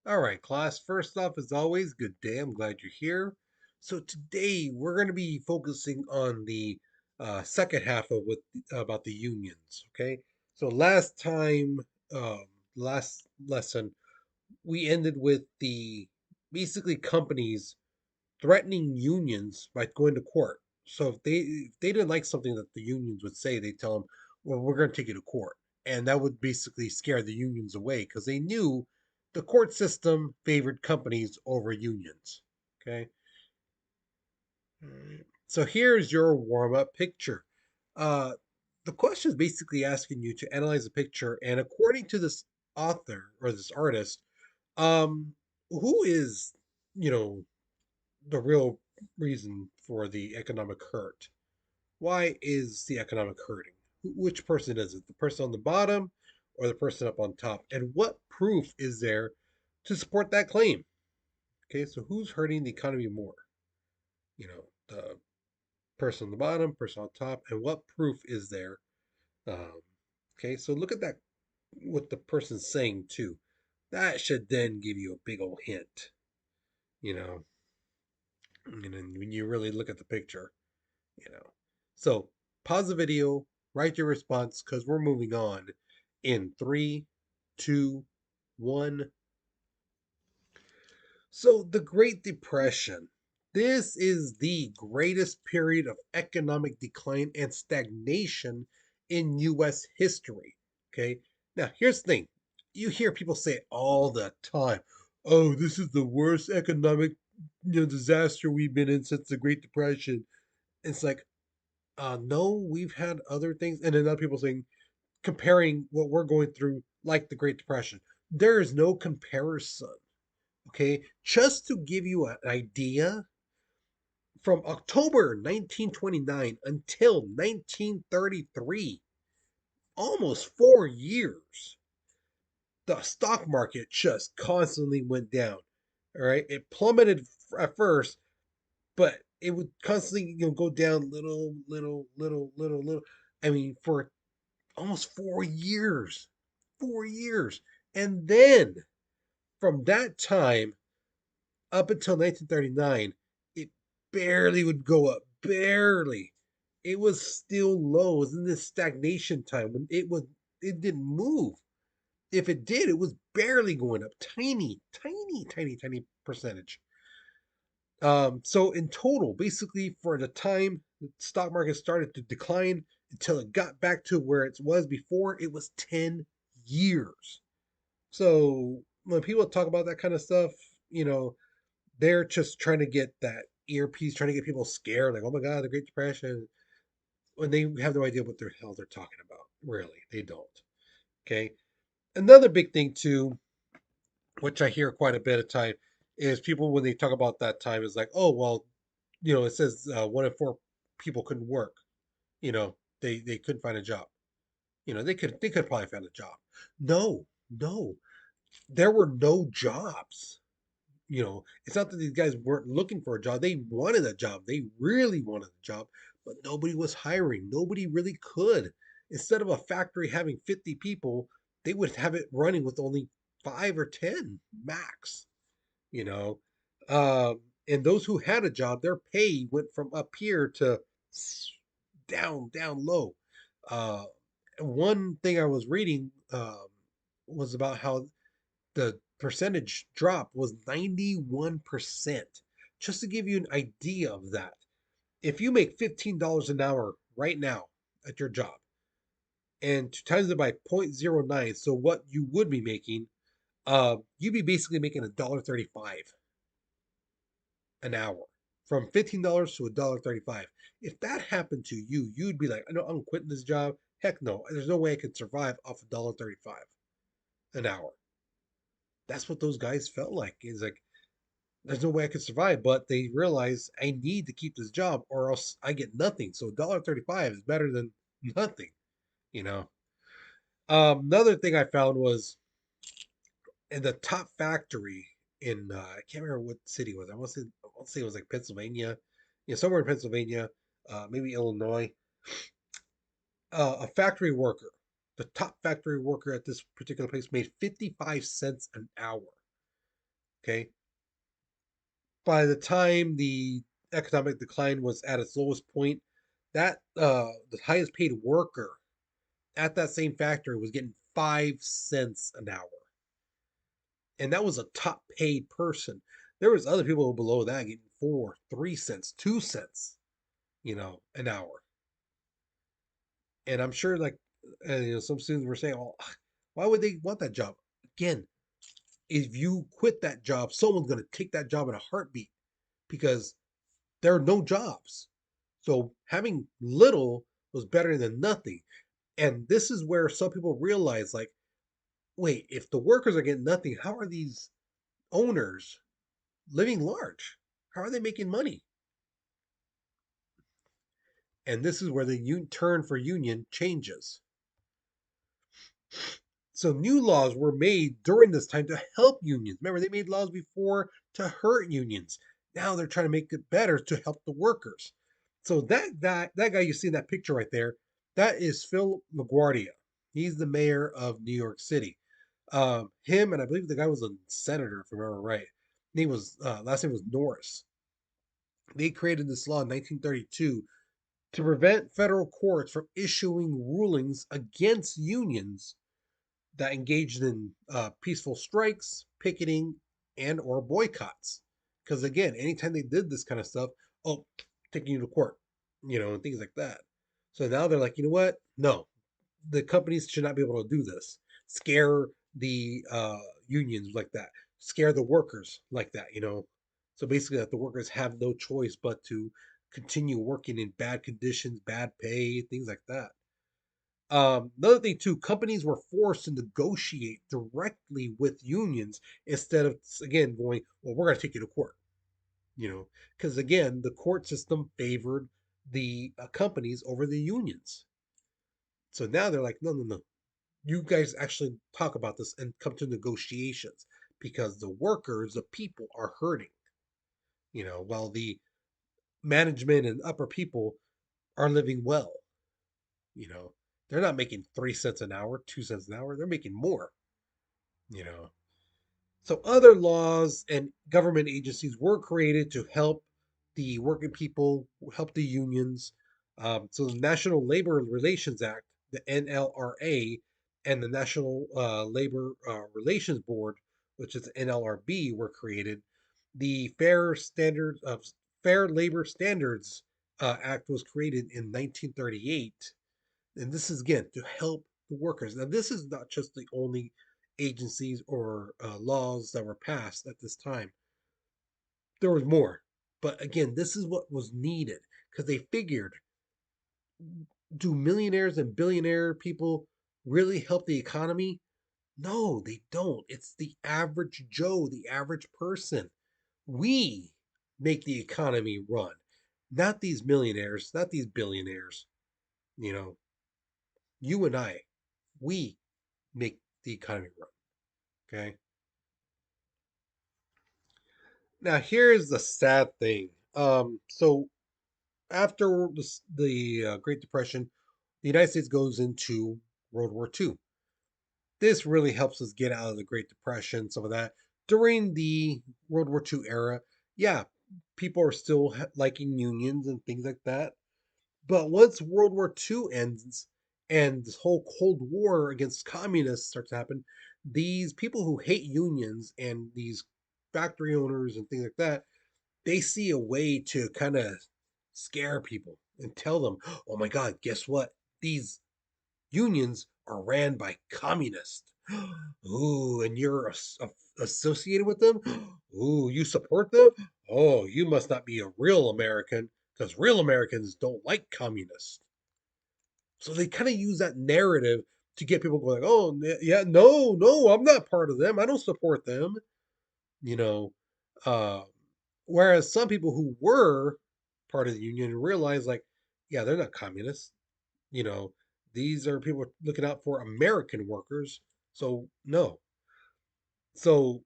All right, class. First off, as always, good day. I'm glad you're here. So today we're going to be focusing on the second half of what about the unions. Okay. So last time, um, last lesson, we ended with the basically companies threatening unions by going to court. So if they didn't like something that the unions would say, they tell them, "Well, we're going to take you to court," and that would basically scare the unions away because they knew the court system favored companies over unions. Okay, so here's your warm up picture. Uh, the question is basically asking you to analyze a picture, and according to this author or this artist, um, who is you know the real reason for the economic hurt. Why is the economic hurting? Which person is it? The person on the bottom or the person up on top? And what proof is there to support that claim? Okay, so who's hurting the economy more? The person on the bottom, person on top, and what proof is there? Um, okay, so look at that, what the person's saying too. That should then give you a big old hint, you know, and then when you really look at the picture, you know. So pause the video, write your response because we're moving on in three, two, one. So the Great Depression. This is the greatest period of economic decline and stagnation in US history. Okay. Now here's the thing. You hear people say it all the time. Oh, this is the worst economic disaster we've been in since the Great Depression. It's like, no, we've had other things. And then other people saying, comparing what we're going through, like the Great Depression. There is no comparison. Okay. Just to give you an idea, from October 1929 until 1933, almost 4 years, the stock market just constantly went down. All right. It plummeted at first, but it would constantly go down little. I mean, for almost 4 years. 4 years. And then from that time up until 1939, it barely would go up. Barely. It was still low. It was in this stagnation time when it didn't move. If it did, it was barely going up. Tiny percentage. So in total, basically for the time the stock market started to decline until it got back to where it was before, it was 10 years. So when people talk about that kind of stuff, you know, they're just trying to get that earpiece, trying to get people scared, like, oh my God, the Great Depression, when they have no idea what the hell they're talking about. Really, they don't. Okay. Another big thing too, which I hear quite a bit of time, is people when they talk about that time is like, oh well, it says 1 in 4 people couldn't work. They couldn't find a job. They could probably find a job. No, no, there were no jobs. It's not that these guys weren't looking for a job. They wanted a job. They really wanted a job, but nobody was hiring. Nobody really could. Instead of a factory having 50 people, they would have it running with only 5 or 10 max, you know. And those who had a job, their pay went from up here to down low. Uh, One thing I was reading was about how the percentage drop was 91%. Just to give you an idea of that, if you make $15 an hour right now at your job and to times it by 0.09, so what you would be making, you'd be basically making $1.35 an hour. From $15 to $1.35. If that happened to you, you'd be like, I know I'm quitting this job. Heck no, there's no way I could survive off $1.35 an hour. That's what those guys felt like. It's like, there's no way I could survive. But they realize I need to keep this job or else I get nothing. So $1.35 is better than nothing, you know. Another thing I found was in the top factory in I can't remember what city it was. I want to say it was like Pennsylvania, somewhere in Pennsylvania, maybe Illinois. A factory worker, the top factory worker at this particular place, made 55 cents an hour. Okay. By the time the economic decline was at its lowest point, that the highest paid worker at that same factory was getting 5 cents an hour, and that was a top paid person. There was other people below that getting 4, 3 cents, 2 cents, an hour. And I'm sure, like, some students were saying, "Oh, why would they want that job?" Again, if you quit that job, someone's going to take that job in a heartbeat because there are no jobs. So having little was better than nothing. And this is where some people realize, like, wait, if the workers are getting nothing, how are these owners living large? How are they making money? And this is where the turn for union changes. So new laws were made during this time to help unions. Remember, they made laws before to hurt unions. Now they're trying to make it better to help the workers. So that guy you see in that picture right there, that is Phil LaGuardia. He's the mayor of New York City. Him and I believe the guy was a senator, if I remember right. Name was last name was Norris. They created this law in 1932 to prevent federal courts from issuing rulings against unions that engaged in peaceful strikes, picketing, and or boycotts. Because again, anytime they did this kind of stuff, oh, taking you to court, and things like that. So now they're like, you know what? No, the companies should not be able to do this. Scare the unions like that. Scare the workers like that. So basically, that the workers have no choice but to continue working in bad conditions, bad pay, things like that. Another thing too, companies were forced to negotiate directly with unions instead of again going, well, we're going to take you to court, because again, the court system favored the companies over the unions. So now they're like, no, no, no, you guys actually talk about this and come to negotiations because the workers, the people are hurting, while the management and upper people are living well, you know. They're not making 3 cents an hour, 2 cents an hour, they're making more, you know. So other laws and government agencies were created to help the working people, help the unions. So the National Labor Relations Act, the NLRA, and the National Labor Relations Board, which is NLRB, were created. The Fair Labor Standards Act was created in 1938, and this is again to help the workers. Now, this is not just the only agencies or laws that were passed at this time. There was more, but again, this is what was needed because they figured, do millionaires and billionaire people really help the economy? No, they don't. It's the average Joe, the average person. We make the economy run, not these millionaires, not these billionaires. You know, you and I, we make the economy run. Okay. Now here's the sad thing. So after the Great Depression, the United States goes into World War II. This really helps us get out of the Great Depression, some of that. During the World War II era, yeah, people are still liking unions and things like that. But once World War II ends and this whole Cold War against communists starts to happen, these people who hate unions and these factory owners and things like that, they see a way to kind of scare people and tell them, oh my God, guess what? These unions are ran by communists. Ooh, and you're associated with them? Ooh, you support them? Oh, you must not be a real American because real Americans don't like communists. So they kind of use that narrative to get people going, oh, yeah, no, no, I'm not part of them. I don't support them. You know, uh, whereas some people who were part of the union realized, like, yeah, they're not communists. You know, these are people looking out for American workers. So, no. So,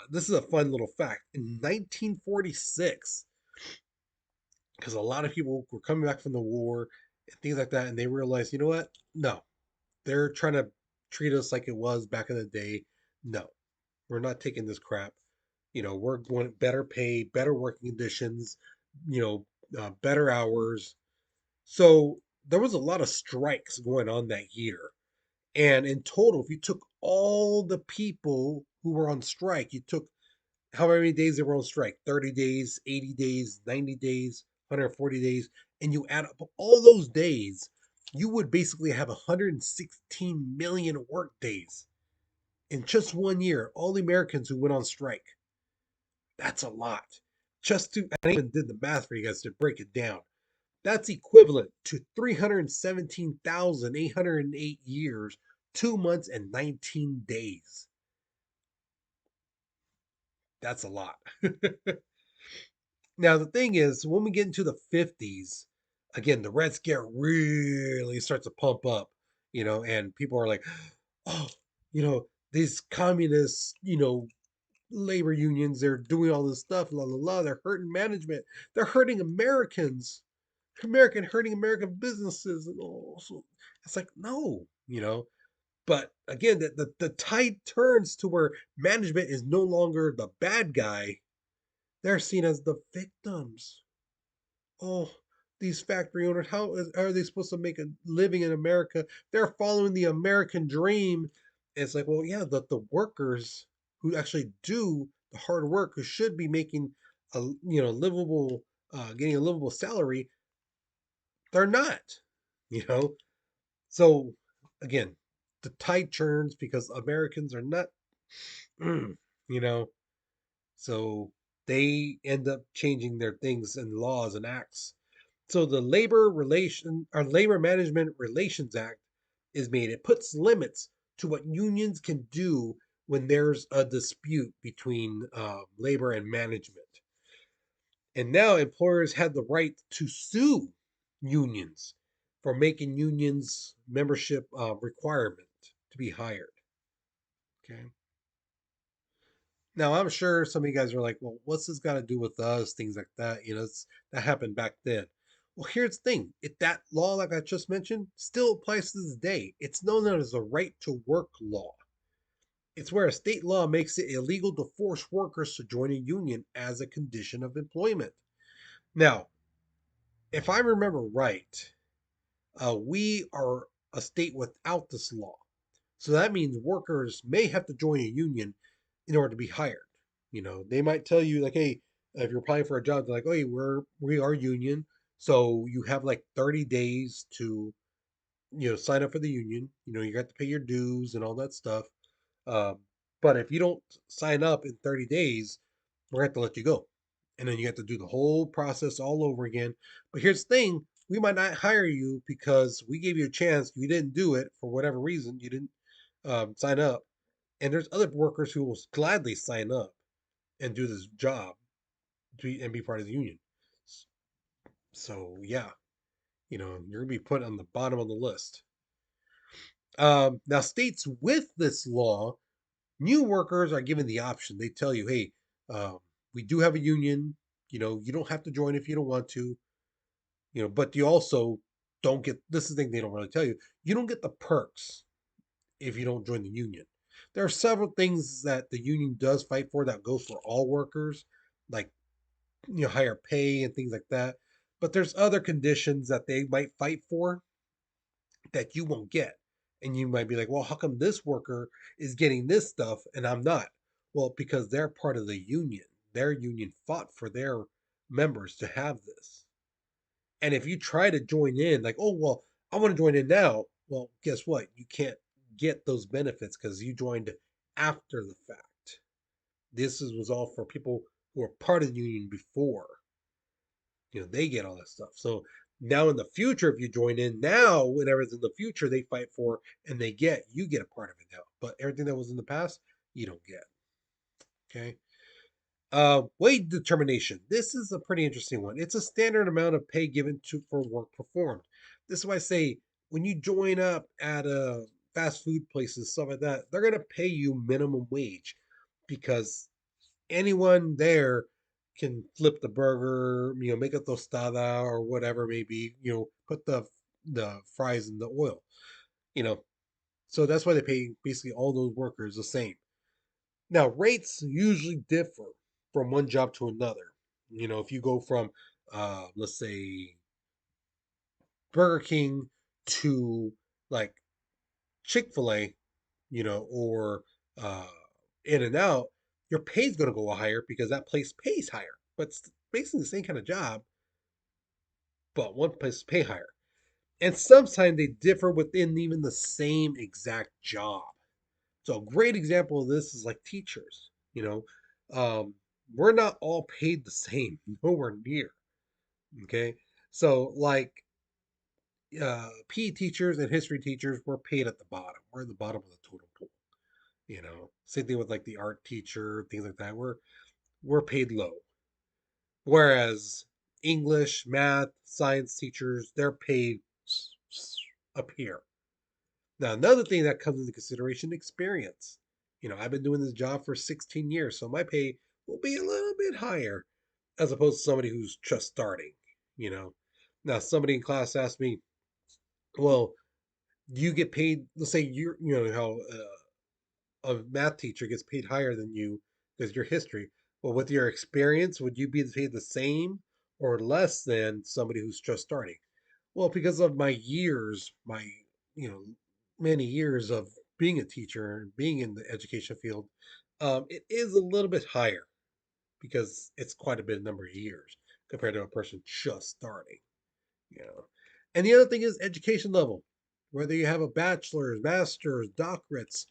this is a fun little fact. In 1946, because a lot of people were coming back from the war and things like that, and they realized, you know what? No, they're trying to treat us like it was back in the day. No, we're not taking this crap. We're going better pay, better working conditions, better hours. So there was a lot of strikes going on that year. And in total, if you took all the people who were on strike, you took however many days they were on strike, 30 days, 80 days, 90 days, 140 days, and you add up all those days, you would basically have 116 million work days in just one year. All the Americans who went on strike. That's a lot. I even did the math for you guys to break it down. That's equivalent to 317,808 years, 2 months, and 19 days. That's a lot. Now, the thing is, when we get into the 50s, again, the Red Scare really starts to pump up, and people are like, oh, these communists, labor unions, they're doing all this stuff, la la la, they're hurting management, they're hurting Americans, hurting American businesses, and all. So it's like, no, But again, the tide turns to where management is no longer the bad guy; they're seen as the victims. Oh, these factory owners, are they supposed to make a living in America? They're following the American dream. It's like, well, yeah, the workers who actually do the hard work, who should be making a livable, getting a livable salary, they're not. You know, so again, the tide turns because Americans are not, you know, so they end up changing their things and laws and acts. So the Labor Management Relations Act is made. It puts limits to what unions can do when there's a dispute between labor and management. And now employers have the right to sue unions for making unions membership requirement to be hired. Okay. Now I'm sure some of you guys are like, well, what's this got to do with us? Things like that. That happened back then. Well, here's the thing. If that law, like I just mentioned, still applies to this day, it's known as a right to work law. It's where a state law makes it illegal to force workers to join a union as a condition of employment. Now, if I remember right, we are a state without this law. So that means workers may have to join a union in order to be hired. They might tell you like, hey, if you're applying for a job, they're like, oh, hey, we are union, so you have like 30 days to sign up for the union. You got to pay your dues and all that stuff. Um, but if you don't sign up in 30 days, we're going to have to let you go. And then you have to do the whole process all over again. But here's the thing, we might not hire you because we gave you a chance. You didn't do it for whatever reason. You didn't sign up. And there's other workers who will gladly sign up and do this job and be part of the union. So, yeah, you're going to be put on the bottom of the list. Now, states with this law, new workers are given the option. They tell you, hey, um, we do have a union. You don't have to join if you don't want to. But you also don't get, this is the thing they don't really tell you. You don't get the perks if you don't join the union. There are several things that the union does fight for that goes for all workers, like higher pay and things like that. But there's other conditions that they might fight for that you won't get. And you might be like, well, how come this worker is getting this stuff and I'm not? Well, because they're part of the union. Their union fought for their members to have this. And if you try to join in, like, oh, well, I want to join in now. Well, guess what? You can't get those benefits because you joined after the fact. Was all for people who were part of the union before. They get all that stuff. So now in the future, if you join in now, whatever's in the future, they fight for and you get a part of it now. But everything that was in the past, you don't get. Okay. Wage determination. This is a pretty interesting one. It's a standard amount of pay given to for work performed. This is why I say when you join up at a fast food places, stuff like that, they're gonna pay you minimum wage because anyone there can flip the burger, make a tostada or whatever maybe, put the fries in the oil, you know. So that's why they pay basically all those workers the same. Now rates usually differ. from one job to another. If you go from, let's say, Burger King to like Chick-fil-A, or uh, In and Out, your pay's going to go higher because that place pays higher. But it's basically the same kind of job, but one place pay higher. And sometimes they differ within even the same exact job. So a great example of this is like teachers. Um, we're not all paid the same, nowhere near. Okay, so like PE teachers and history teachers, we're paid at the bottom. We're at the bottom of the totem pole. Same thing with like the art teacher, things like that. We're paid low. Whereas English, math, science teachers, they're paid up here. Now, another thing that comes into consideration, experience. I've been doing this job for 16 years, so my pay will be a little bit higher as opposed to somebody who's just starting, you know. Now, somebody in class asked me, well, do you get paid? Let's say how a math teacher gets paid higher than you because your history. Well, with your experience, would you be paid the same or less than somebody who's just starting? Well, because of my years, my you know many years of being a teacher and being in the education field, it is a little bit higher because it's quite a bit number of years compared to a person just starting. You know, and the other thing is education level. Whether you have a bachelor's, master's, doctorates,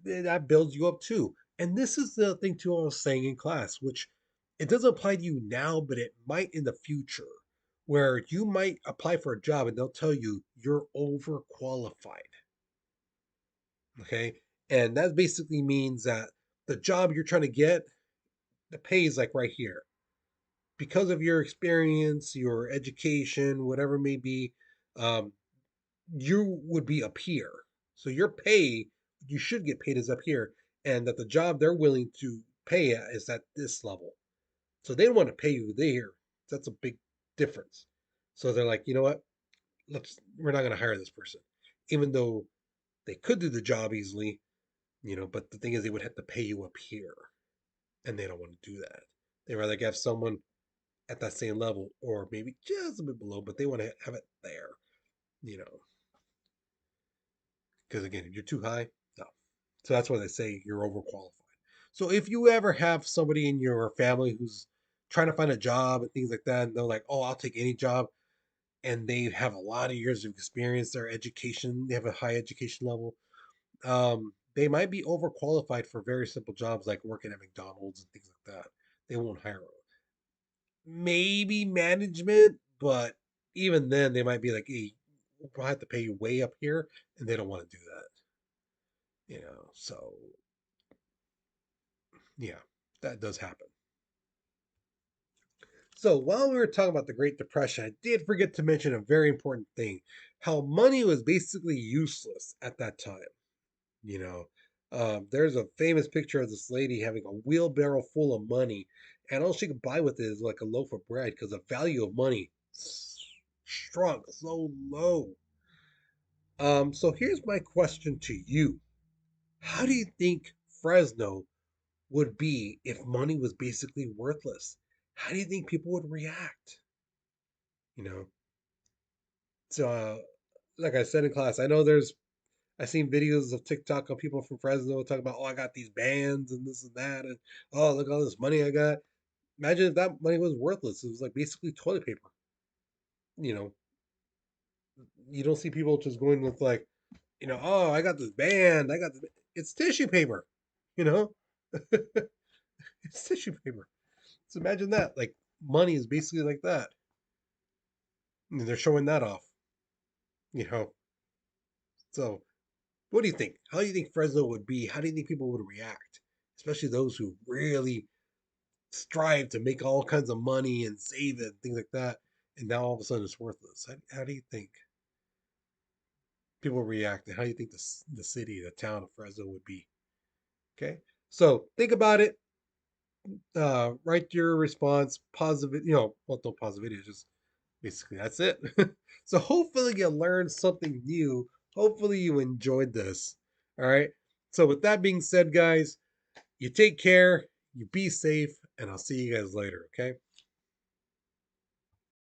that builds you up too. And this is the thing too I was saying in class, which it doesn't apply to you now, but it might in the future, where you might apply for a job and they'll tell you you're overqualified. Okay. And that basically means that the job you're trying to get, the pay is like right here. Because of your experience, your education, whatever it may be, um, you would be up here. So your pay, you should get paid is up here, and that the job they're willing to pay at is at this level. So they want to pay you there. That's a big difference. So they're like, you know what? We're not going to hire this person, even though they could do the job easily, But the thing is, they would have to pay you up here, and they don't want to do that. They rather have someone at that same level, or maybe just a bit below, but they want to have it there, you know. Because again, if you're too high, no. So that's why they say you're overqualified. So if you ever have somebody in your family who's trying to find a job and things like that, and they're like, "Oh, I'll take any job," and they have a lot of years of experience, their education, they have a high education level, they might be overqualified for very simple jobs like working at McDonald's and things like that. They won't hire them. Maybe management, but even then, they might be like, "Hey, we'll have to pay you way up here," and they don't want to do that. So yeah, that does happen. So while we were talking about the Great Depression, I did forget to mention a very important thing: how money was basically useless at that time. You know, there's a famous picture of this lady having a wheelbarrow full of money, and all she could buy with it is like a loaf of bread because the value of money shrunk so low. So here's my question to you: how do you think Fresno would be if money was basically worthless? How do you think people would react? You know, so like I said in class, I've seen videos of TikTok of people from Fresno talking about, oh, I got these bands and this and that, and oh, look at all this money I got. Imagine if that money was worthless. It was like basically toilet paper. You know, you don't see people just going with like, oh, I got this band, I got this. It's tissue paper. You know, it's tissue paper. So imagine that. Like money is basically like that. And they're showing that off. You know, so what do you think? How do you think Fresno would be? How do you think people would react? Especially those who really strive to make all kinds of money and save it, things like that. And now all of a sudden it's worthless. How do you think people react? And how do you think the city, the town of Fresno would be? Okay. So think about it. Write your response, positive, well, no positive videos, just basically that's it. So hopefully you learned something new. Hopefully you enjoyed this. All right. So with that being said, guys, you take care, you be safe, and I'll see you guys later, okay?